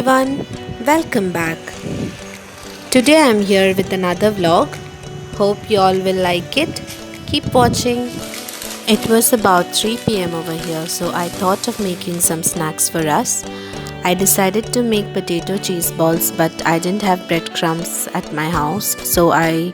everyone, welcome back. Today I'm here with another vlog. Hope you all will like it. Keep watching. It was about 3 p.m. over here, so I thought of making some snacks for us. I decided to make potato cheese balls, but I didn't have breadcrumbs at my house, so I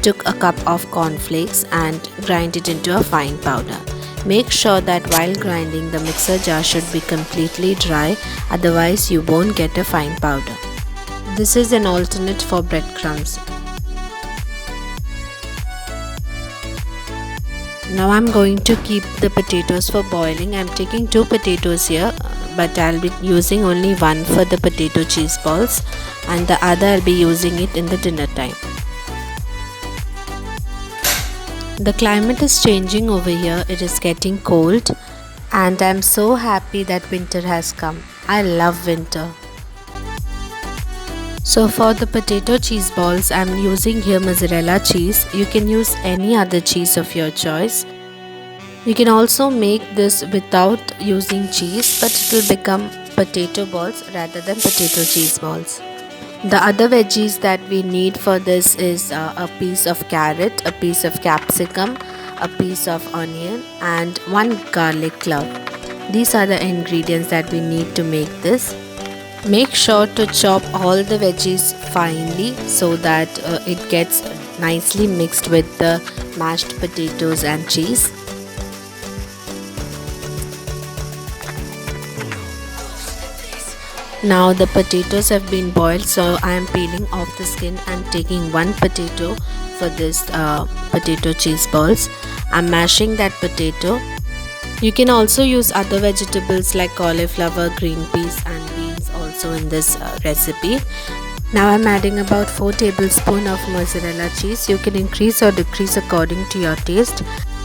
took a cup of cornflakes and grind it into a fine powder. Make sure that while grinding, the mixer jar should be completely dry, otherwise you won't get a fine powder. This is an alternate for breadcrumbs. Now I'm going to keep the potatoes for boiling. I'm taking 2 potatoes here, but I'll be using only one for the potato cheese balls and the other I'll be using it in the dinner time. The climate is changing over here. It is getting cold and I'm so happy that winter has come. I love winter. So for the potato cheese balls, I'm using here mozzarella cheese. You can use any other cheese of your choice. You can also make this without using cheese, but it will become potato balls rather than potato cheese balls. The other veggies that we need for this is a piece of carrot, a piece of capsicum, a piece of onion and one garlic clove. These are the ingredients that we need to make this. Make sure to chop all the veggies finely so that it gets nicely mixed with the mashed potatoes and cheese. Now the potatoes have been boiled, so I am peeling off the skin and taking one potato for this potato cheese balls. I'm mashing that potato. You can also use other vegetables like cauliflower, green peas and beans also in this recipe. Now I'm adding about 4 tablespoons of mozzarella cheese. You can increase or decrease according to your taste.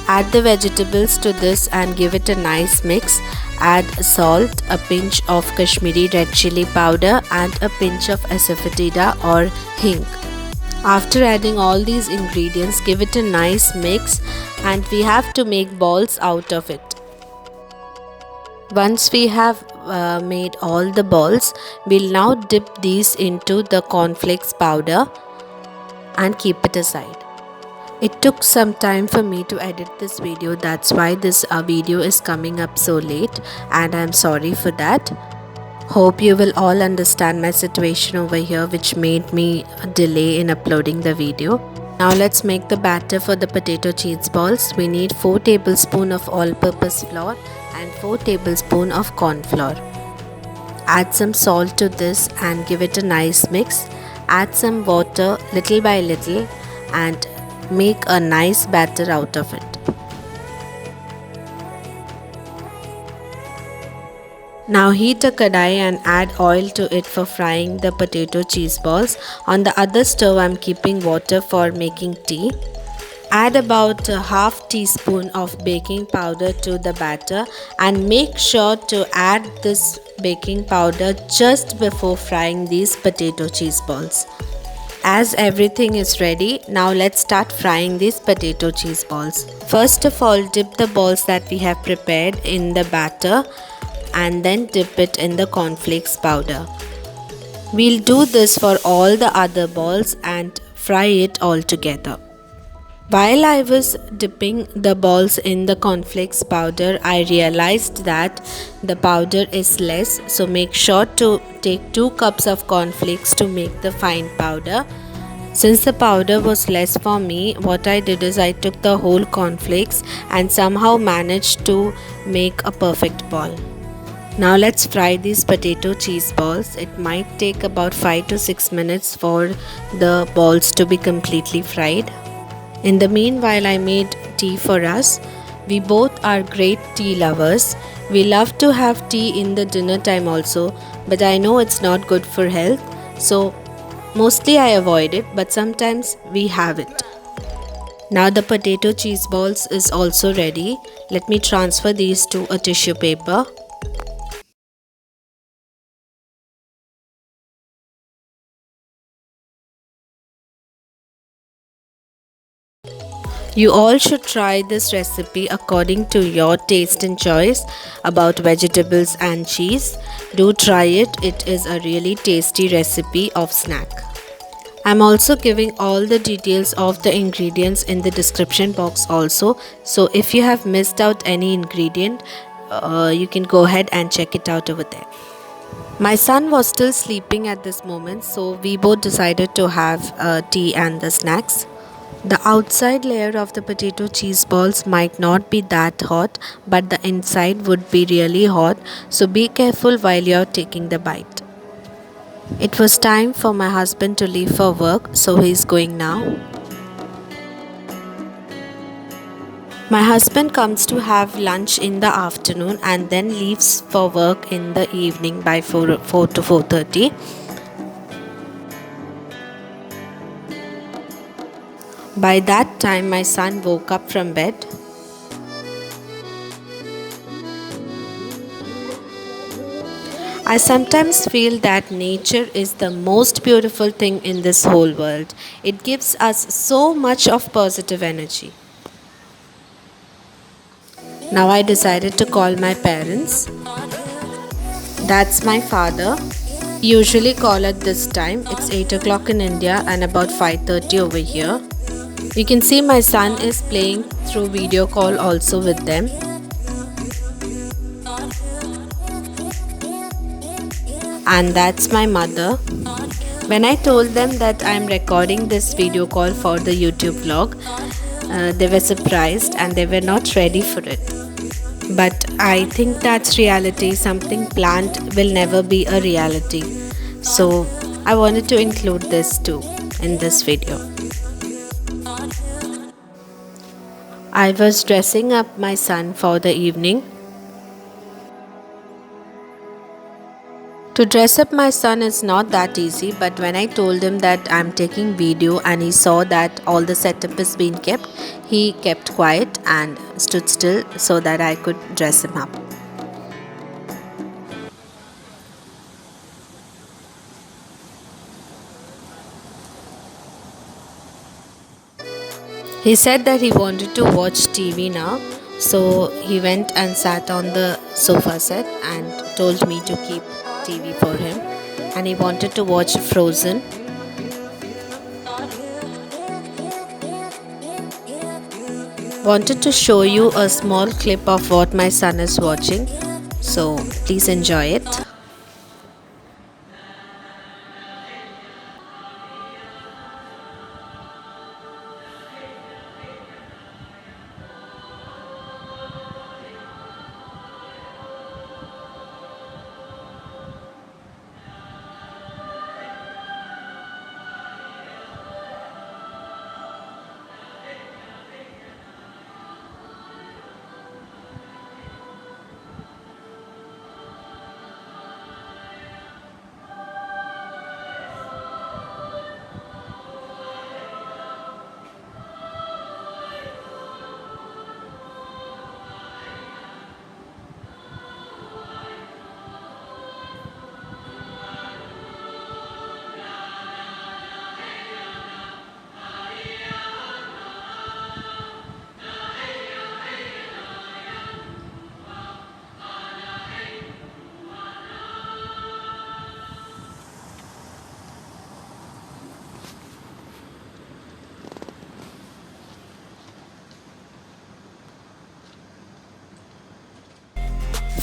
Add the vegetables to this and give it a nice mix. Add salt, a pinch of Kashmiri red chili powder and a pinch of asafoetida or hing. After adding all these ingredients, give it a nice mix and we have to make balls out of it. Once we have made all the balls, we'll now dip these into the cornflakes powder and keep it aside. It took some time for me to edit this video, that's why this video is coming up so late and I'm sorry for that. Hope you will all understand my situation over here which made me delay in uploading the video. Now let's make the batter for the potato cheese balls. We need 4 tablespoons of all-purpose flour and 4 tablespoons of corn flour. Add some salt to this and give it a nice mix. Add some water little by little and make a nice batter out of it. Now heat a kadai and add oil to it for frying the potato cheese balls. On the other stove I'm keeping water for making tea. Add about a half teaspoon of baking powder to the batter and make sure to add this baking powder just before frying these potato cheese balls. As everything is ready, now let's start frying these potato cheese balls. First of all, dip the balls that we have prepared in the batter and then dip it in the cornflakes powder. We'll do this for all the other balls and fry it all together. While I was dipping the balls in the cornflakes powder, I realized that the powder is less, so make sure to take 2 cups of cornflakes to make the fine powder. Since the powder was less for me, what I did is I took the whole cornflakes and somehow managed to make a perfect ball. Now let's fry these potato cheese balls. It might take about 5 to 6 minutes for the balls to be completely fried. In the meanwhile, I made tea for us. We both are great tea lovers. We love to have tea in the dinner time also, but I know it's not good for health, so mostly I avoid it, but sometimes we have it. Now the potato cheese balls is also ready. Let me transfer these to a tissue paper. You all should try this recipe according to your taste and choice about vegetables and cheese. Do try it, it is a really tasty recipe of snack. I'm also giving all the details of the ingredients in the description box also. So if you have missed out any ingredient, you can go ahead and check it out over there. My son was still sleeping at this moment, so we both decided to have tea and the snacks. The outside layer of the potato cheese balls might not be that hot, but the inside would be really hot, so be careful while you're taking the bite. It was time for my husband to leave for work, so he's going now. My husband comes to have lunch in the afternoon and then leaves for work in the evening by 4 to 4:30. By that time, my son woke up from bed. I sometimes feel that nature is the most beautiful thing in this whole world. It gives us so much of positive energy. Now I decided to call my parents. That's my father. Usually call at this time. It's 8 o'clock in India and about 5:30 over here. You can see my son is playing through video call also with them. And that's my mother. When I told them that I'm recording this video call for the YouTube vlog, they were surprised and they were not ready for it. But I think that's reality. Something planned will never be a reality. So I wanted to include this too in this video. I was dressing up my son for the evening. To dress up my son is not that easy, but when I told him that I'm taking video and he saw that all the setup is being kept, he kept quiet and stood still so that I could dress him up. He said that he wanted to watch TV now, so he went and sat on the sofa set and told me to keep TV for him, and he wanted to watch Frozen. Wanted to show you a small clip of what my son is watching, so please enjoy it.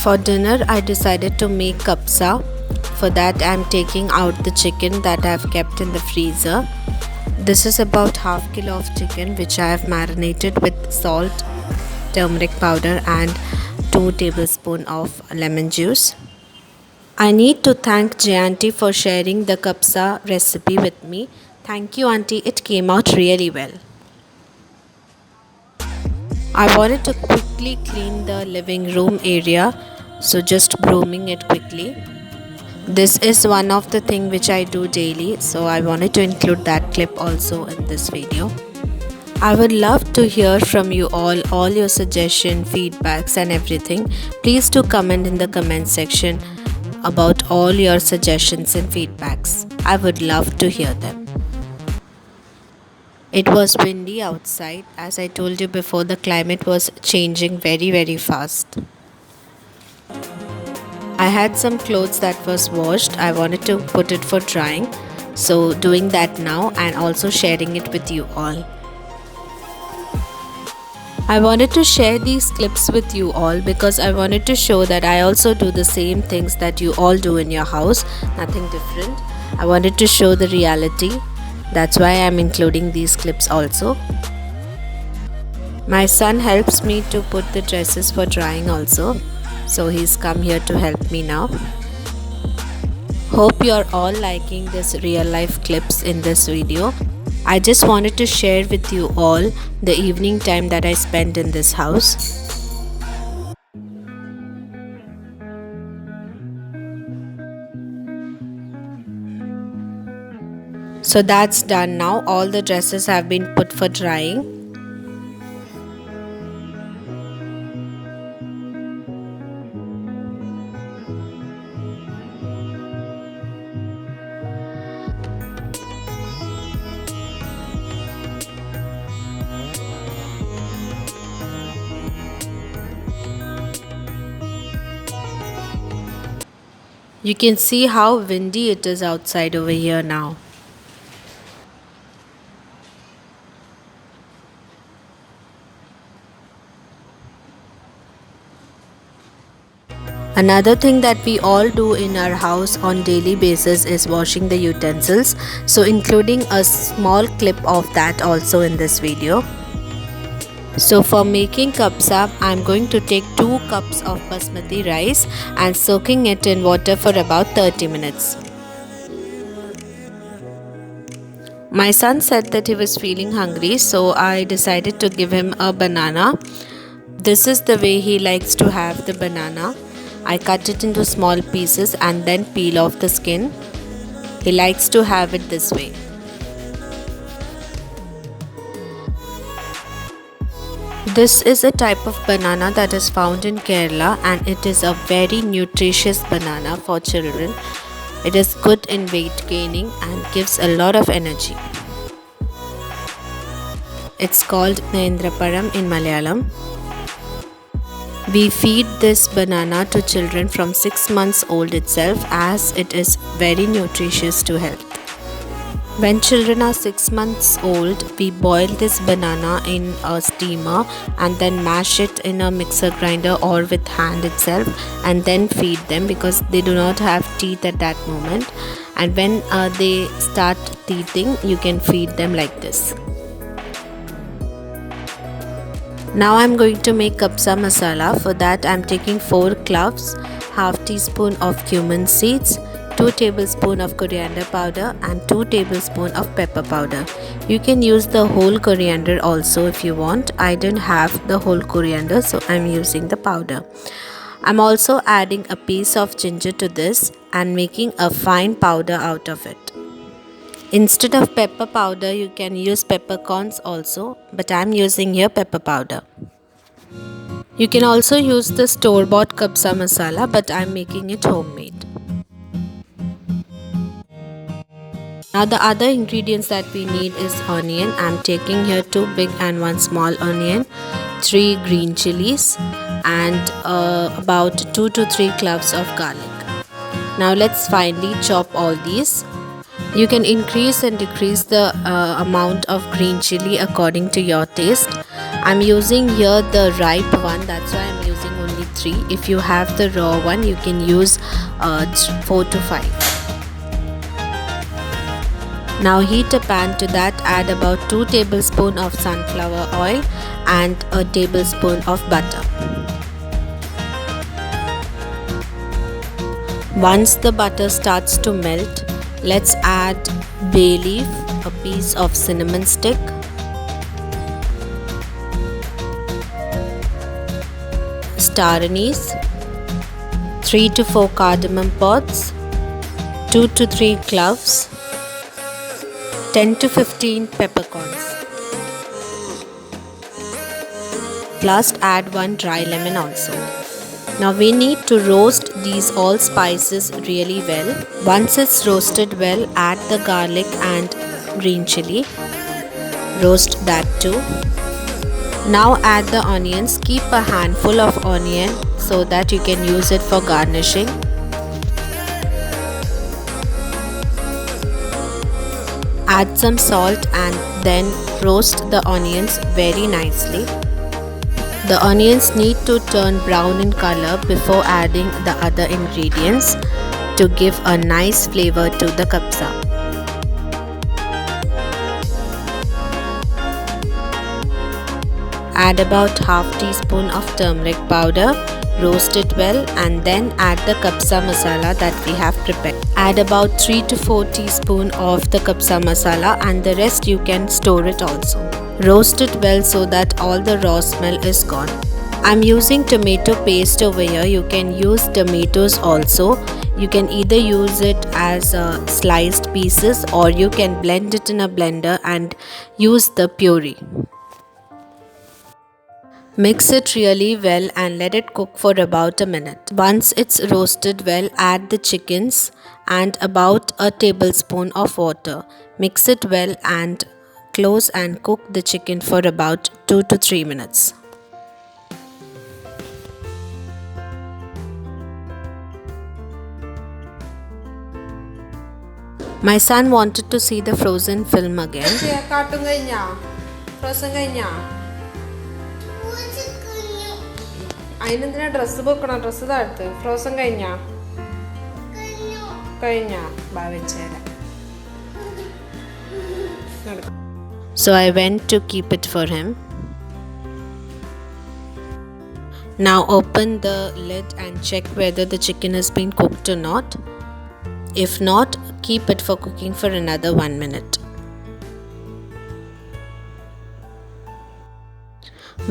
For dinner, I decided to make kapsa. For that, I'm taking out the chicken that I've kept in the freezer. This is about half kilo of chicken which I have marinated with salt, turmeric powder and 2 tablespoons of lemon juice. I need to thank Jay Auntie for sharing the kapsa recipe with me. Thank you, Auntie. It came out really well. I wanted to quickly clean the living room area, so just brooming it quickly. This is one of the things which I do daily, so I wanted to include that clip also in this video. I would love to hear from you all your suggestions, feedbacks and everything. Please do comment in the comment section about all your suggestions and feedbacks. I would love to hear them. It was windy outside. As I told you before, the climate was changing very fast. I had some clothes that was washed. I wanted to put it for drying. So doing that now and also sharing it with you all. I wanted to share these clips with you all because I wanted to show that I also do the same things that you all do in your house, nothing different. I wanted to show the reality. That's why I'm including these clips also. My son helps me to put the dresses for drying also. So he's come here to help me now. Hope you're all liking this real life clips in this video. I just wanted to share with you all the evening time that I spent in this house. So that's done now. All the dresses have been put for drying. You can see how windy it is outside over here now. Another thing that we all do in our house on daily basis is washing the utensils. So including a small clip of that also in this video. So for making kapsa, I'm going to take 2 cups of basmati rice and soaking it in water for about 30 minutes. My son said that he was feeling hungry, so I decided to give him a banana. This is the way he likes to have the banana. I cut it into small pieces and then peel off the skin. He likes to have it this way. This is a type of banana that is found in Kerala and it is a very nutritious banana for children. It is good in weight gaining and gives a lot of energy. It's called Nehendraparam in Malayalam. We feed this banana to children from 6 months old itself as it is very nutritious to health. When children are 6 months old, we boil this banana in a steamer and then mash it in a mixer grinder or with hand itself and then feed them because they do not have teeth at that moment. And when they start teething, you can feed them like this. Now I'm going to make kapsa masala. For that I'm taking 4 cloves, half teaspoon of cumin seeds, 2 tablespoons of coriander powder and 2 tablespoons of pepper powder. You can use the whole coriander also if you want. I didn't have the whole coriander, so I'm using the powder. I'm also adding a piece of ginger to this and making a fine powder out of it. Instead of pepper powder, you can use peppercorns also, but I'm using here pepper powder. You can also use the store-bought kapsa masala, but I'm making it homemade. Now the other ingredients that we need is onion. I'm taking here 2 big and 1 small onion, 3 green chilies and about 2 to 3 cloves of garlic. Now let's finely chop all these. You can increase and decrease the amount of green chili according to your taste. I'm using here the ripe one, that's why I'm using only 3. If you have the raw one, you can use 4 to 5. Now heat a pan. To that add about 2 tablespoons of sunflower oil and a tablespoon of butter. Once the butter starts to melt, let's add bay leaf, a piece of cinnamon stick, star anise, 3 to 4 cardamom pods, 2 to 3 cloves, 10 to 15 peppercorns. Last add 1 dry lemon also. Now we need to roast these all spices really well. Once it's roasted well, add the garlic and green chili. roast that too. Now add the onions. Keep a handful of onion so that you can use it for garnishing. Add some salt and then roast the onions very nicely. The onions need to turn brown in color before adding the other ingredients to give a nice flavor to the kabsa. Add about half teaspoon of turmeric powder, roast it well and then add the kabsa masala that we have prepared. Add about 3 to 4 teaspoon of the kabsa masala and the rest you can store it also. Roast it well so that all the raw smell is gone. I'm using tomato paste over here. You can use tomatoes also. You can either use it as sliced pieces or you can blend it in a blender and use the puree. Mix it really well and let it cook for about a minute. Once it's roasted well, add the chickens and about a tablespoon of water. Mix it well and close and cook the chicken for about 2 to 3 minutes. My son wanted to see the Frozen film again. അതിനെന്തിനാ dress വെക്കണം? Dress താഴ്ത്ത്. Frozen കഴിഞ്ഞാ ബാ വെച്ചേരാം. So I went to keep it for him. Now open the lid and check whether the chicken has been cooked or not. If not, keep it for cooking for another 1 minute.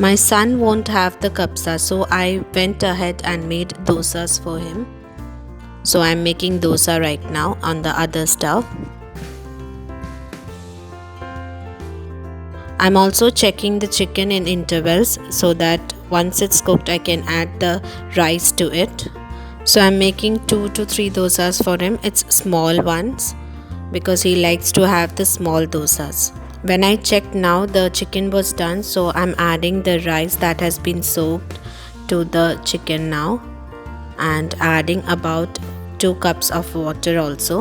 My son won't have the kabsa, so I went ahead and made dosas for him. So I'm making dosa right now on the other stove. I'm also checking the chicken in intervals so that once it's cooked I can add the rice to it. So I'm making 2 to 3 dosas for him. It's small ones because he likes to have the small dosas. When I checked now, the chicken was done, so I'm adding the rice that has been soaked to the chicken now and adding about 2 cups of water also.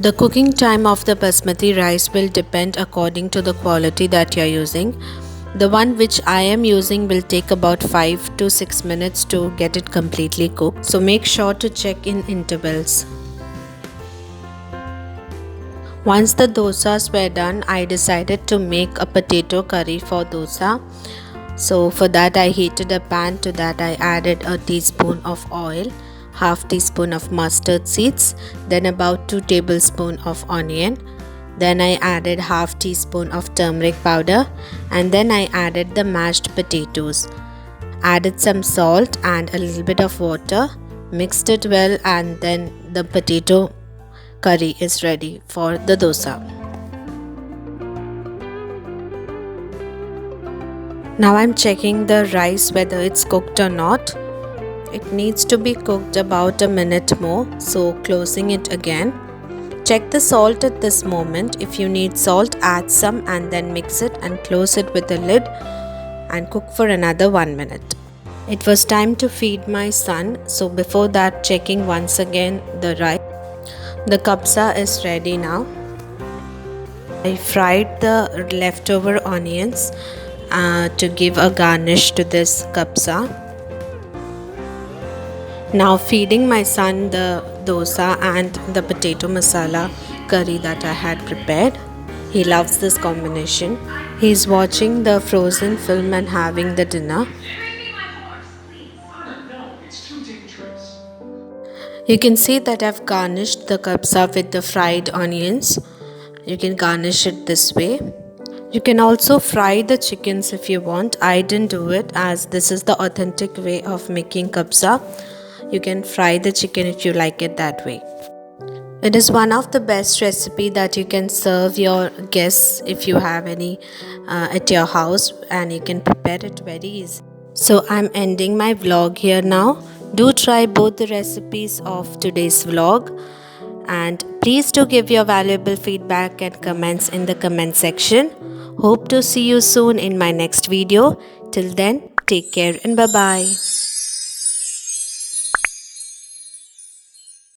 The cooking time of the basmati rice will depend according to the quality that you are using. The one which I am using will take about 5 to 6 minutes to get it completely cooked, so make sure to check in intervals. Once the dosas were done, I decided to make a potato curry for dosa. So for that I heated a pan. To that I added a teaspoon of oil, half teaspoon of mustard seeds, then about 2 tablespoons of onion. Then I added half teaspoon of turmeric powder and then I added the mashed potatoes. Added some salt and a little bit of water, mixed it well and then the potato curry is ready for the dosa. Now I'm checking the rice whether it's cooked or not. It needs to be cooked about a minute more, so closing it again. Check the salt at this moment. If you need salt, add some and then mix it and close it with the lid and cook for another 1 minute. It was time to feed my son, so before that checking once again the rice. The kabsa is ready now. I fried the leftover onions to give a garnish to this kabsa. Now feeding my son the dosa and the potato masala curry that I had prepared. He loves this combination. He's watching the Frozen film and having the dinner. You can see that I've garnished the kabsa with the fried onions. You can garnish it this way. You can also fry the chickens if you want. I didn't do it as this is the authentic way of making kabsa. You can fry the chicken if you like it that way. It is one of the best recipe that you can serve your guests if you have any at your house, and you can prepare it very easy. So I'm ending my vlog here now. Do try both the recipes of today's vlog and please do give your valuable feedback and comments in the comment section. Hope to see you soon in my next video. Till then, take care and bye bye.